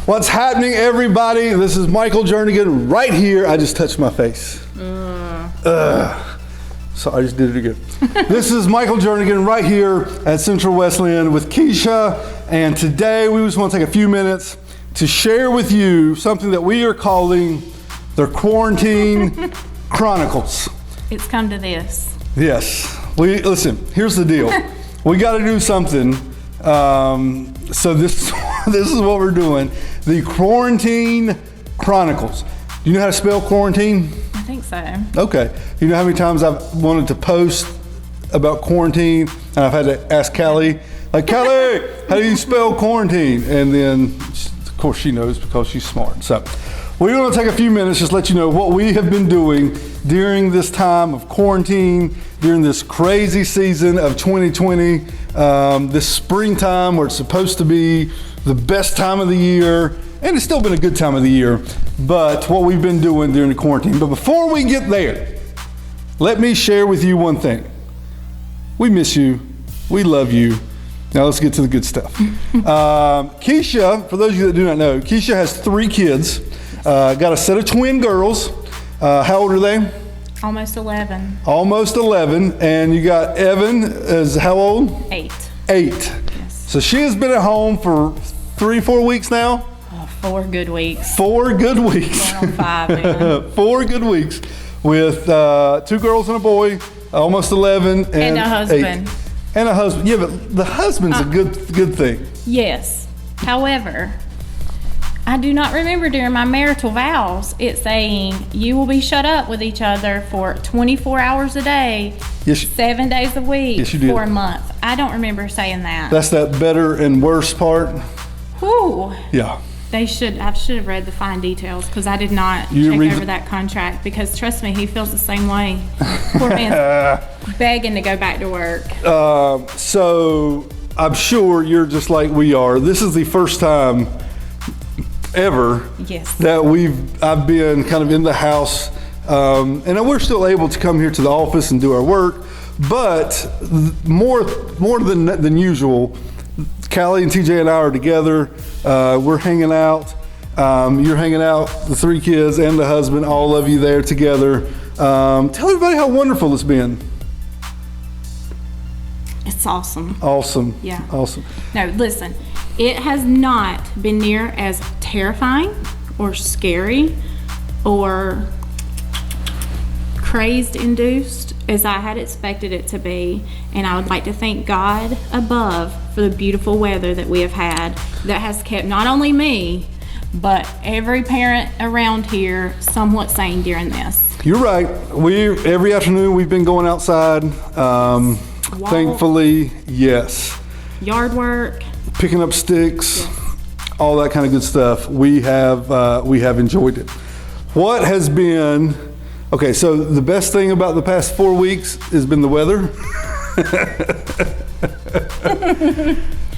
What's happening, everybody? This is Michael Jernigan right here. I just touched my face. Sorry, I just did it again. This is Michael Jernigan right here at Central Wesleyan with Keisha. And today we just want to take a few minutes to share with you something that we are calling the Quarantine Chronicles. It's come to this. Yes. Listen, here's the deal. We got to do something. So this is what we're doing. The Quarantine Chronicles. Do you know how to spell quarantine? I think so. Okay. You know how many times I've wanted to post about quarantine and I've had to ask Callie, like, Callie, how do you spell quarantine? And then, of course, she knows because she's smart. So we're going to take a few minutes, just let you know what we have been doing during this time of quarantine, during this crazy season of 2020, this springtime where it's supposed to be the best time of the year, and it's still been a good time of the year, but what we've been doing during the quarantine. But before we get there, let me share with you one thing. We miss you. We love you. Now let's get to the good stuff. Keisha, for those of you that do not know, Keisha has 3 kids. Got a set of twin girls. How old are they? Almost 11. Almost 11. And you got Evan is how old? 8. 8. Yes. So she has been at home for 3-4 weeks now? 4 good weeks. 4 good weeks. Going on 5, man. 4 good weeks with 2 girls and a boy, almost 11. And a husband. 8. And a husband. Yeah, but the husband's a good thing. Yes. However, I do not remember during my marital vows it saying you will be shut up with each other for 24 hours a day, Yes, 7 days a week, Yes, you did. for a month. I don't remember saying that. That's that better and worse part. Whew. Yeah. I should have read the fine details because I did not You check read over that contract because trust me, he feels the same way. Poor man's begging to go back to work. So I'm sure you're just like we are. This is the first time ever Yes. that I've been kind of in the house, and we're still able to come here to the office and do our work, but more than usual, Callie and TJ and I are together. We're hanging out. You're hanging out, the 3 kids and the husband, all of you there together. Tell everybody how wonderful it's been. It's awesome. Awesome. Yeah. Awesome. No, listen, it has not been near as terrifying or scary or crazed induced as I had expected it to be. And I would like to thank God above for the beautiful weather that we have had that has kept not only me, but every parent around here somewhat sane during this. You're right. Every afternoon we've been going outside. Thankfully, yes. Yard work. Picking up sticks, Yes. all that kind of good stuff. We have enjoyed it. What has been, okay, so the best thing about the past 4 weeks has been the weather.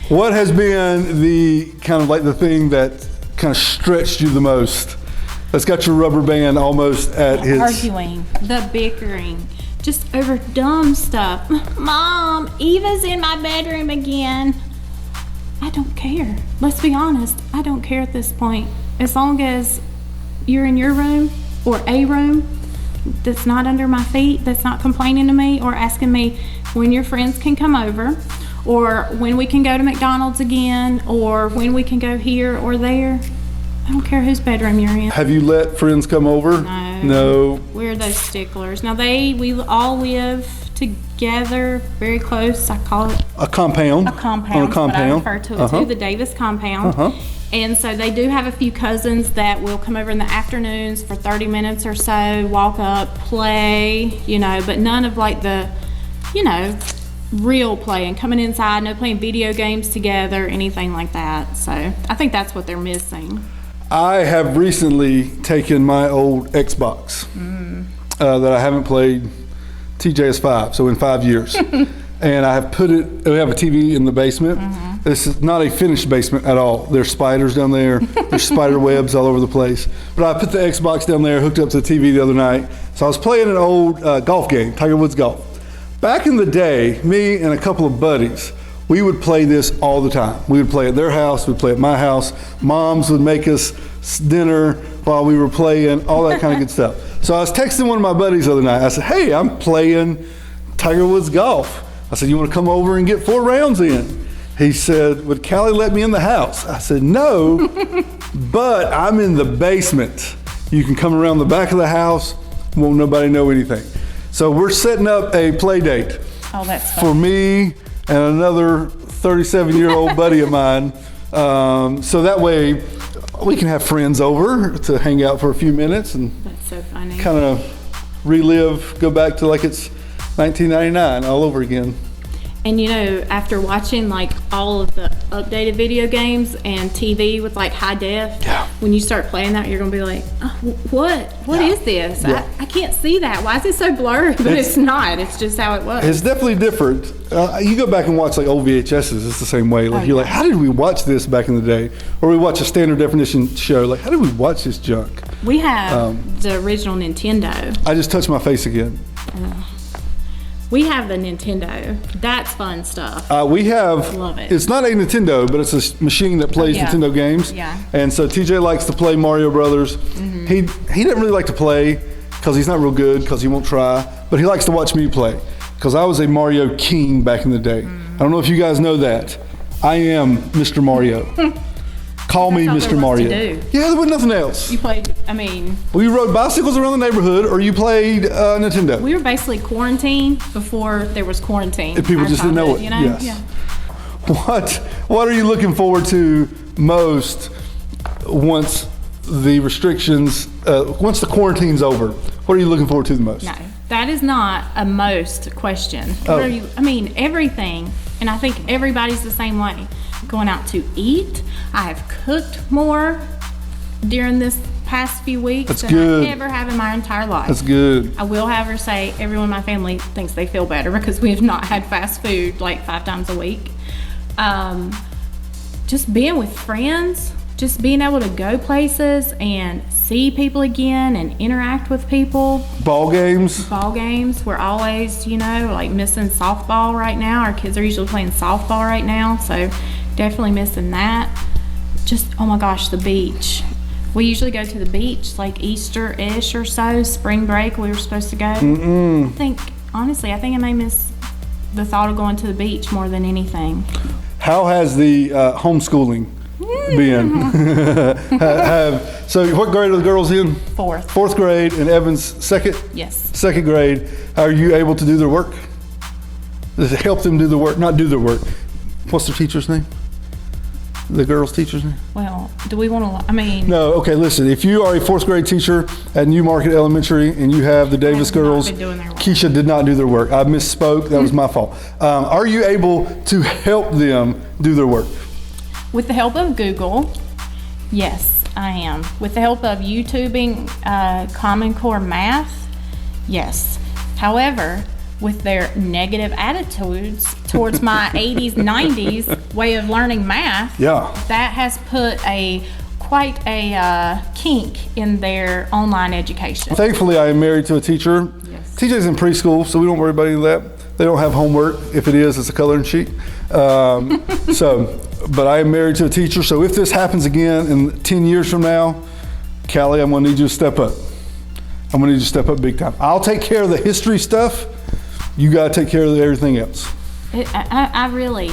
What has been the kind of like the thing that kind of stretched you the most? That's got your rubber band almost at The its... arguing, the bickering, just over dumb stuff. Mom, Eva's in my bedroom again. I don't care. Let's be honest. I don't care at this point. As long as you're in your room or a room that's not under my feet, that's not complaining to me or asking me when your friends can come over or when we can go to McDonald's again or when we can go here or there. I don't care whose bedroom you're in. Have you let friends come over? No. We're those sticklers. Now we all live together, very close. I call it A compound. a compound. On a compound. But I refer to it to the Davis compound. And so they do have a few cousins that will come over in the afternoons for 30 minutes or so, walk up, play, but none of like the, real playing, coming inside, no playing video games together, anything like that. So I think that's what they're missing. I have recently taken my old Xbox that I haven't played. TJ is 5, so in 5 years. And I have put it, we have a TV in the basement. This is not a finished basement at all. There's spiders down there. There's spider webs all over the place. But I put the Xbox down there, hooked up to the TV the other night. So I was playing an old golf game, Tiger Woods golf. Back in the day, me and a couple of buddies We would play this all the time. We would play at their house, we'd play at my house. Moms would make us dinner while we were playing, all that kind of good stuff. So I was texting one of my buddies the other night. I said, hey, I'm playing Tiger Woods golf. I said, you want to come over and get 4 rounds in? He said, would Callie let me in the house? I said, no, but I'm in the basement. You can come around the back of the house, won't nobody know anything. So we're setting up a play date for me and another 37-year-old buddy of mine. So that way we can have friends over to hang out for a few minutes and that's so funny. Kind of relive, go back to like it's 1999 all over again. And you know, after watching like all of the updated video games and TV with like high def, when you start playing that, you're gonna be like, oh, what is this? Yeah. I can't see that. Why is it so blurry? But it's not. It's just how it was. It's definitely different. You go back and watch like old VHSs, it's the same way. Like you're like, how did we watch this back in the day? Or we watch a standard definition show. Like, how did we watch this junk? We have the original Nintendo. I just touched my face again. We have the Nintendo. That's fun stuff. We have, love it. It's not a Nintendo, but it's a machine that plays Nintendo games. Yeah. And so TJ likes to play Mario Brothers. Mm-hmm. He didn't really like to play because he's not real good, because he won't try, but he likes to watch me play because I was a Mario king back in the day. I don't know if you guys know that. I am Mr. Mario. Call me Mr. Mario. Yeah, there was nothing else. You played, Well, you rode bicycles around the neighborhood, or you played Nintendo. We were basically quarantined before there was quarantine. And people just didn't know it. You know? Yes. Yeah. What are you looking forward to most once the restrictions, once the quarantine's over? What are you looking forward to the most? No, that is not a most question. What are you, everything, and I think everybody's the same way. Going out to eat. I have cooked more during this past few weeks than I ever have in my entire life. That's good. I will have her say everyone in my family thinks they feel better because we have not had fast food like 5 times a week. Just being with friends, just being able to go places and see people again and interact with people. Ball games. We're always, like missing softball right now. Our kids are usually playing softball right now, so definitely missing that. Just, oh my gosh, the beach. We usually go to the beach like Easter-ish or so, spring break we were supposed to go. I think I may miss the thought of going to the beach more than anything. How has the homeschooling been? So what grade are the girls in? Fourth grade, and Evan's second? Yes. Second grade. Are you able to do their work? Does it help them do the work? Not do their work. What's their teacher's name? The girls' teacher's name? Well, do we want to, No, okay, listen. If you are a 4th grade teacher at Newmarket Elementary and you have the Davis girls, Keisha did not do their work. I misspoke. That was my fault. Are you able to help them do their work? With the help of Google, yes, I am. With the help of YouTubing Common Core math, yes. However, with their negative attitudes towards my 80s, 90s way of learning math, that has put quite a kink in their online education. Thankfully, I am married to a teacher. Yes. TJ's in preschool, so we don't worry about any of that. They don't have homework. If it is, it's a coloring sheet. But I am married to a teacher, so if this happens again in 10 years from now, Callie, I'm gonna need you to step up. I'm gonna need you to step up big time. I'll take care of the history stuff. You gotta take care of everything else. I really,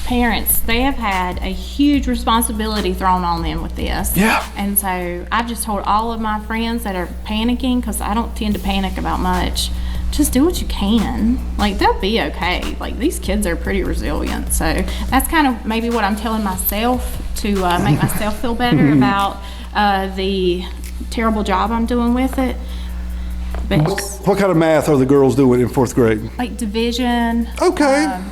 parents, they have had a huge responsibility thrown on them with this. Yeah. And so I've just told all of my friends that are panicking, because I don't tend to panic about much, just do what you can. Like, they'll be okay. Like, these kids are pretty resilient. So that's kind of maybe what I'm telling myself to make myself feel better about the terrible job I'm doing with it. But what kind of math are the girls doing in 4th grade? Like division. Okay.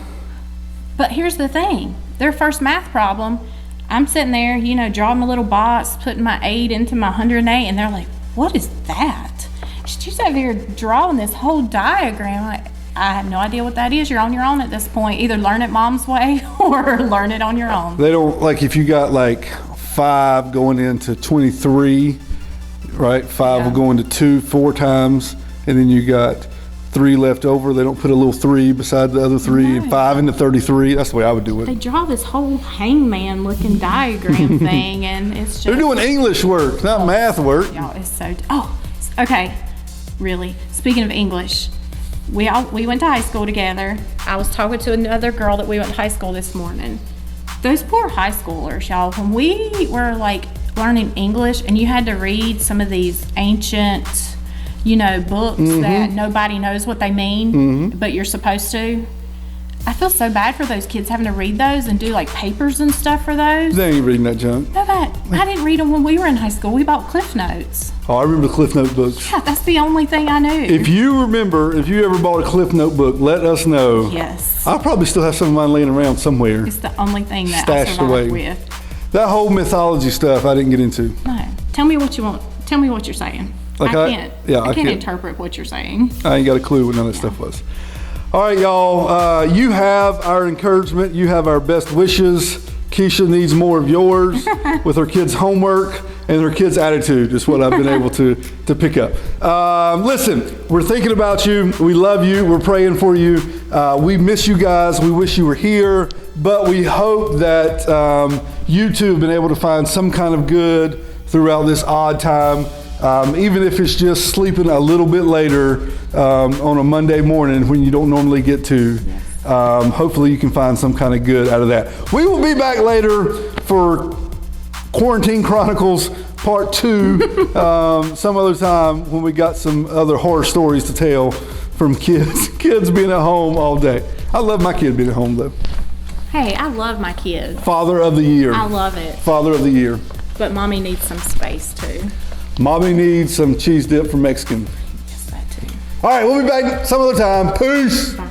But here's the thing. Their first math problem, I'm sitting there, drawing my little box, putting my 8 into my 108, and they're like, what is that? She's over here drawing this whole diagram. Like, I have no idea what that is. You're on your own at this point. Either learn it mom's way or learn it on your own. They don't, like, if you got like 5 going into 23, right? 5 will go into 2 4 times, and then you got 3 left over. They don't put a little 3 beside the other 3 and 5 into 33. That's the way I would do They it. draw this whole hangman looking diagram thing, and it's just. They're doing English work, not math work. Y'all, it's so. Oh, okay. Really. Speaking of English, we went to high school together. I was talking to another girl that we went to high school this morning. Those poor high schoolers, y'all. When we were like learning English, and you had to read some of these ancient, books that nobody knows what they mean, but you're supposed to. I feel so bad for those kids having to read those and do like papers and stuff for those. They ain't reading that junk. No, I didn't read them when we were in high school. We bought Cliff Notes. Oh, I remember the Cliff Note books. Yeah, that's the only thing I knew. If you ever bought a Cliff Note book, let us know. Yes. I probably still have some of mine laying around somewhere. It's the only thing that Stashed I away. survived with. That whole mythology stuff I didn't get into. No. Tell me what you want. Tell me what you're saying. Like I can't can't. interpret what you're saying. I ain't got a clue what none of that stuff was. All right, y'all. You have our encouragement. You have our best wishes. Keisha needs more of yours with her kids' homework and her kids' attitude is what I've been able to pick up. Listen, we're thinking about you. We love you. We're praying for you. We miss you guys. We wish you were here, but we hope that you too have been able to find some kind of good throughout this odd time. Even if it's just sleeping a little bit later on a Monday morning when you don't normally get to. Hopefully you can find some kind of good out of that. We will be back later for Quarantine Chronicles Part 2 some other time when we got some other horror stories to tell from kids being at home all day. I love my kid being at home though. Hey, I love my kids. Father of the year. I love it. Father of the year. But mommy needs some space too. Mommy needs some cheese dip from Mexican. Yes, that too. All right, we'll be back some other time. Peace. Bye.